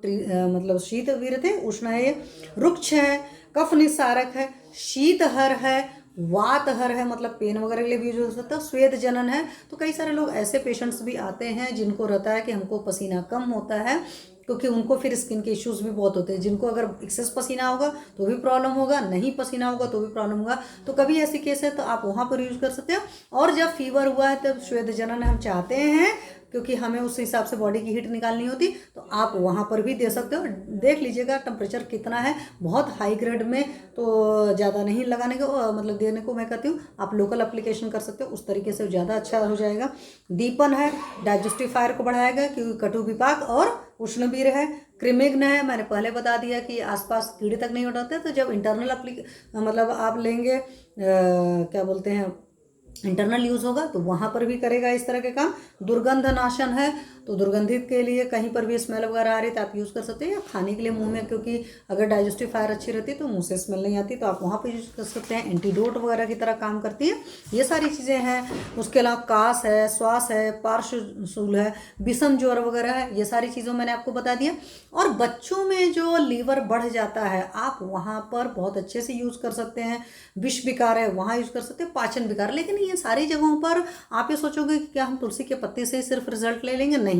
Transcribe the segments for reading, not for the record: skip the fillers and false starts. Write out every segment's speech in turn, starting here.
मतलब शीतवीर्यते, उष्ण है, ये रुक्ष है, कफ निस्सारक है, शीतहर है, वातहर है, मतलब पेन वगैरह के लिए भी यूज हो सकता है, स्वेद जनन है। तो कई सारे लोग ऐसे पेशेंट्स भी आते हैं जिनको रहता है कि हमको पसीना कम होता है, क्योंकि उनको फिर स्किन के इश्यूज भी बहुत होते हैं। जिनको अगर एक्सेस पसीना होगा तो भी प्रॉब्लम होगा, नहीं पसीना होगा तो भी प्रॉब्लम होगा। तो कभी ऐसी केस है तो आप वहाँ पर यूज कर सकते हो। और जब फीवर हुआ है तब श्वेत जनन हम चाहते हैं, क्योंकि हमें उस हिसाब से बॉडी की हीट निकालनी होती, तो आप वहाँ पर भी दे सकते हो। देख लीजिएगा टेम्परेचर कितना है, बहुत हाई ग्रेड में तो ज़्यादा नहीं लगाने को मतलब देने को मैं कहती हूँ, आप लोकल एप्लीकेशन कर सकते हो, उस तरीके से ज़्यादा अच्छा हो जाएगा। दीपन है, डाइजेस्टिव फायर को बढ़ाएगा क्योंकि कटु विपाक और उष्णवीर है। क्रिमिग्न है, मैंने पहले बता दिया कि आसपास कीड़े तक नहीं उठाते। तो जब इंटरनल मतलब आप लेंगे क्या बोलते हैं इंटरनल यूज होगा तो वहाँ पर भी करेगा इस तरह के काम। दुर्गंध नाशन है, तो दुर्गंधित के लिए कहीं पर भी स्मेल वगैरह आ रही है तो आप यूज़ कर सकते हैं, या खाने के लिए मुंह में, क्योंकि अगर डाइजेस्टिव फायर अच्छी रहती है तो मुंह से स्मेल नहीं आती, तो आप वहाँ पर यूज कर सकते हैं। एंटीडोट वगैरह की तरह काम करती है, ये सारी चीज़ें हैं। उसके अलावा कास है, श्वास है, पार्श्वशूल है, विषम ज्वर वगैरह है, ये सारी चीज़ों मैंने आपको बता दिया। और बच्चों में जो लीवर बढ़ जाता है आप वहाँ पर बहुत अच्छे से यूज कर सकते हैं। विष विकार है वहाँ यूज कर सकते हैं, पाचन विकार। लेकिन ये सारी जगहों पर आप ये सोचोगे कि क्या हम तुलसी के पत्ते से सिर्फ रिजल्ट ले लेंगे, नहीं।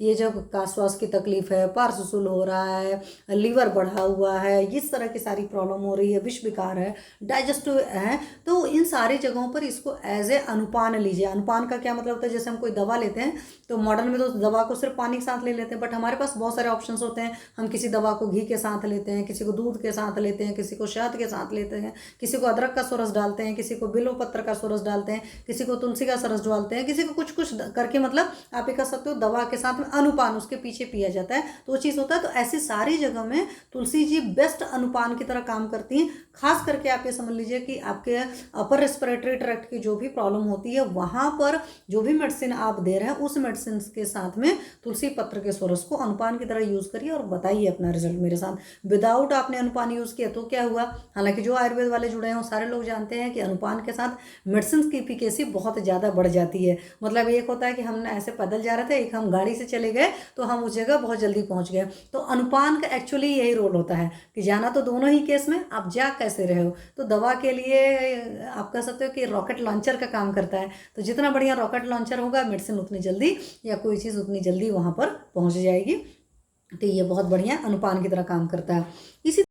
ये जब श्वास की तकलीफ है, पार्श्वशूल हो रहा है, लीवर बढ़ा हुआ है, इस तरह की सारी प्रॉब्लम हो रही है, विष विकार है, डाइजेस्टिव है, तो इन सारी जगहों पर इसको एज ए अनुपान लीजिए। अनुपान का क्या मतलब होता है, जैसे हम कोई दवा लेते हैं तो मॉडर्न में तो दवा को सिर्फ पानी के साथ ले लेते हैं, बट हमारे पास बहुत सारे ऑप्शन होते हैं। हम किसी दवा को घी के साथ लेते हैं, किसी को दूध के साथ लेते हैं, किसी को शहद के साथ लेते हैं, किसी को अदरक का सोरस डालते हैं, किसी को बिल्व पत्र का सोरस डालते हैं, किसी को तुलसी का सरस डालते हैं, किसी को कुछ कुछ करके, मतलब आप ये कर सकते हो दवा के साथ में अनुपान उसके पीछे पिया जाता है, तो वो चीज़ होता है। तो ऐसी सारी जगह में तुलसी जी बेस्ट अनुपान की तरह काम करती हैं। खास करके आप ये समझ लीजिए कि आपके अपर रेस्पिरेटरी ट्रैक्ट की जो भी प्रॉब्लम होती है वहाँ पर जो भी मेडिसिन आप दे रहे हैं उस मेडिसिन के साथ में तुलसी पत्र के सोरस को अनुपान की तरह यूज करिए और बताइए अपना रिजल्ट मेरे साथ। विदाउट आपने अनुपान यूज किया तो क्या हुआ, हालांकि जो आयुर्वेद वाले जुड़े हैं वो सारे लोग जानते हैं कि अनुपान के साथ मेडिसिन की इफिकेसी बहुत ज़्यादा बढ़ जाती है। मतलब एक होता है कि हम ऐसे पैदल जा रहे थे, एक हम गाड़ी से चले गए तो हम उस जगह बहुत जल्दी पहुंच गए। तो अनुपान का एक्चुअली यही रोल होता है कि जाना तो दोनों ही केस में, आप जा कैसे रहे हो। तो दवा के लिए आप कह सकते हो कि रॉकेट लॉन्चर का काम करता है। तो जितना बढ़िया रॉकेट लॉन्चर होगा मेडिसिन उतनी जल्दी या कोई चीज़ उतनी जल्दी वहाँ पर पहुँच जाएगी। तो ये बहुत बढ़िया अनुपान की तरह काम करता है। इसी